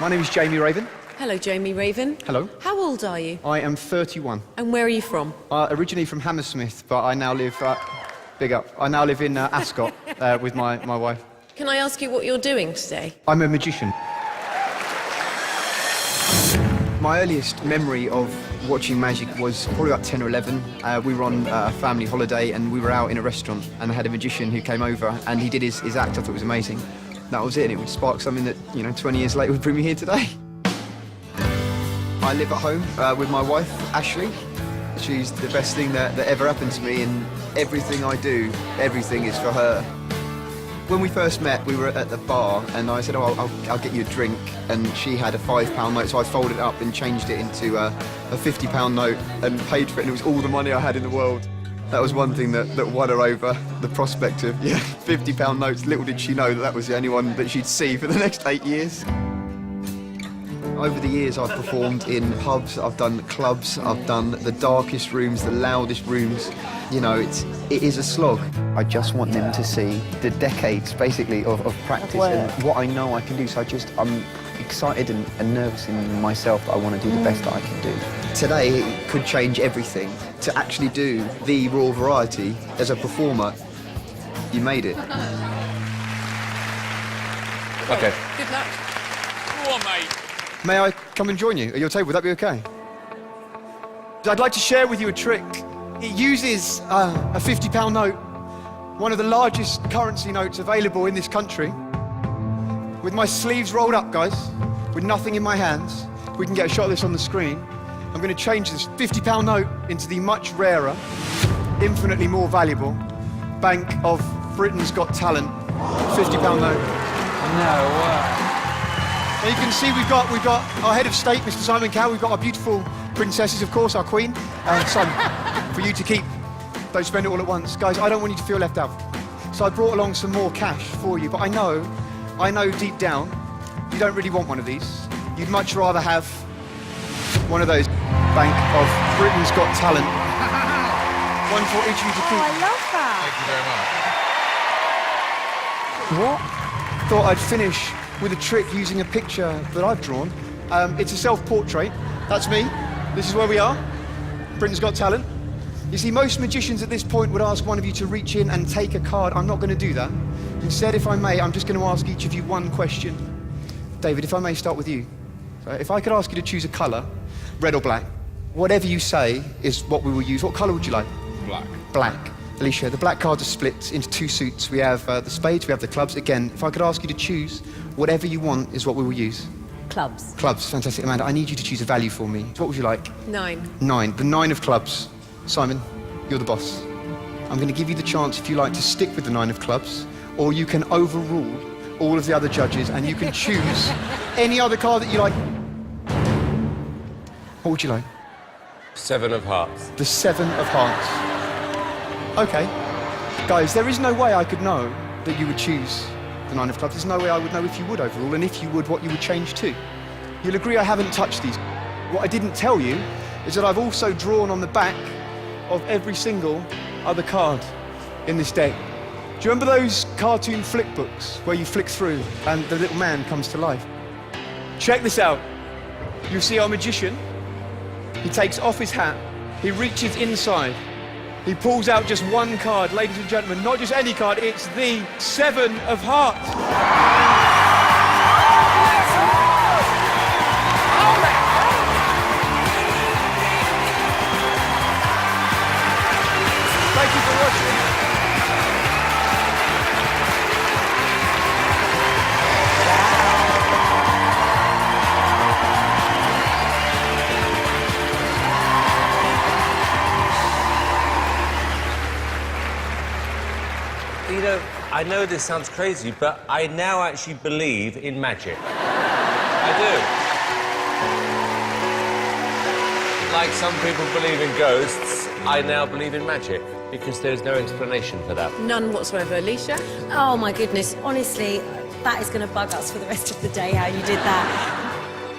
My name is Jamie Raven. Hello, Jamie Raven. Hello. How old are you? I am 31. And where are you from? Originally from Hammersmith, but I now live... big up. I now live in Ascot with my wife. Can I ask you what you're doing today? I'm a magician. My earliest memory of watching magic was probably about 10 or 11. We were on a family holiday and we were out in a restaurant and I had a magician who came over and he did his act. I thought it was amazing. That was it, and it would spark something that, 20 years later would bring me here today. I live at home with my wife, Ashley. She's the best thing that ever happened to me, and everything I do, everything is for her. When we first met, we were at the bar, and I said, I'll get you a drink, and she had a £5 note, so I folded it up and changed it into a £50 note and paid for it, and it was all the money I had in the world. That was one thing that won her over, the prospect of, £50 notes. Little did she know that was the only one that she'd see for the next 8 years. Over the years, I've performed in pubs, I've done clubs, I've done the darkest rooms, the loudest rooms. It is a slog. I just want them to see the decades, basically, of practice and what I know I can do. So I'm excited and nervous in myself that I want to do the best that I can do. Today, it could change everything. To actually do the Raw Variety as a performer, you made it. Okay. Good luck. Go on, mate. May I come and join you at your table? Would that be okay? I'd like to share with you a trick. It uses a £50 note, one of the largest currency notes available in this country. With my sleeves rolled up, guys, with nothing in my hands, we can get a shot of this on the screen. I'm going to change this £50 note into the much rarer, infinitely more valuable Bank of Britain's Got Talent £50 note. No way. Now you can see we've got our head of state, Mr. Simon Cowell. We've got our beautiful princesses, of course, our queen, son, for you to keep. Don't spend it all at once. Guys, I don't want you to feel left out. So I brought along some more cash for you, but I know deep down, you don't really want one of these. You'd much rather have one of those Bank of Britain's Got Talent. One for each of you to keep. I love that. Thank you very much. What? Thought I'd finish with a trick using a picture that I've drawn. It's a self-portrait. That's me. This is where we are. Britain's Got Talent. You see, most magicians at this point would ask one of you to reach in and take a card. I'm not going to do that. Instead, if I may, I'm just going to ask each of you one question. David, if I may start with you. So if I could ask you to choose a colour, red or black, whatever you say is what we will use. What colour would you like? Black. Black. Alicia, the black cards are split into two suits. We have the spades, we have the clubs. Again, if I could ask you to choose, whatever you want is what we will use. Clubs. Clubs, fantastic. Amanda, I need you to choose a value for me. What would you like? 9. 9. The 9 of clubs. Simon, you're the boss. I'm going to give you the chance, if you like, to stick with the 9 of clubs, or you can overrule all of the other judges and you can choose any other card that you like. What would you like? 7 of hearts. The 7 of hearts. Okay. Guys, there is no way I could know that you would choose the 9 of clubs. There's no way I would know if you would overrule, and if you would, what you would change to. You'll agree I haven't touched these. What I didn't tell you is that I've also drawn on the back of every single other card in this deck. Do you remember those cartoon flick books where you flick through and the little man comes to life? Check this out. You see our magician. He takes off his hat. He reaches inside. He pulls out just one card, ladies and gentlemen, not just any card, it's the 7 of hearts. Thank you for watching. I know this sounds crazy, but I now actually believe in magic. I do. Like some people believe in ghosts, I now believe in magic, because there's no explanation for that. None whatsoever. Alicia? Oh, my goodness. Honestly, that is going to bug us for the rest of the day, how you did that.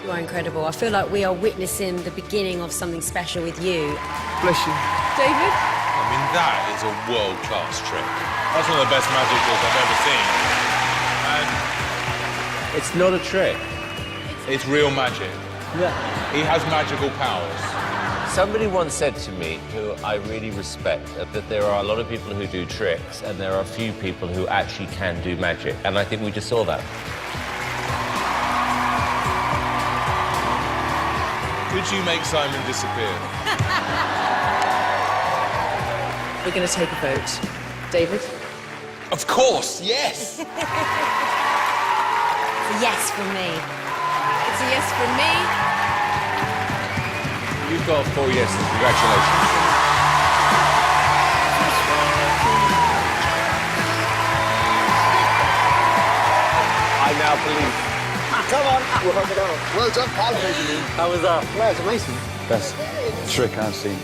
You are incredible. I feel like we are witnessing the beginning of something special with you. Bless you. David? I mean, that is a world-class trick. That's one of the best magic tricks I've ever seen. And It's not a trick. It's It's real magic. Yeah. He has magical powers. Somebody once said to me, who I really respect, that there are a lot of people who do tricks and there are a few people who actually can do magic. And I think we just saw that. Could you make Simon disappear? We're going to take a vote. David? Of course, yes! It's a yes from me. It's a yes from me. You've got 4 yeses. Congratulations. I now believe. Come on. Well done, Paul. How was that? Yeah, it's amazing. Best trick I've seen.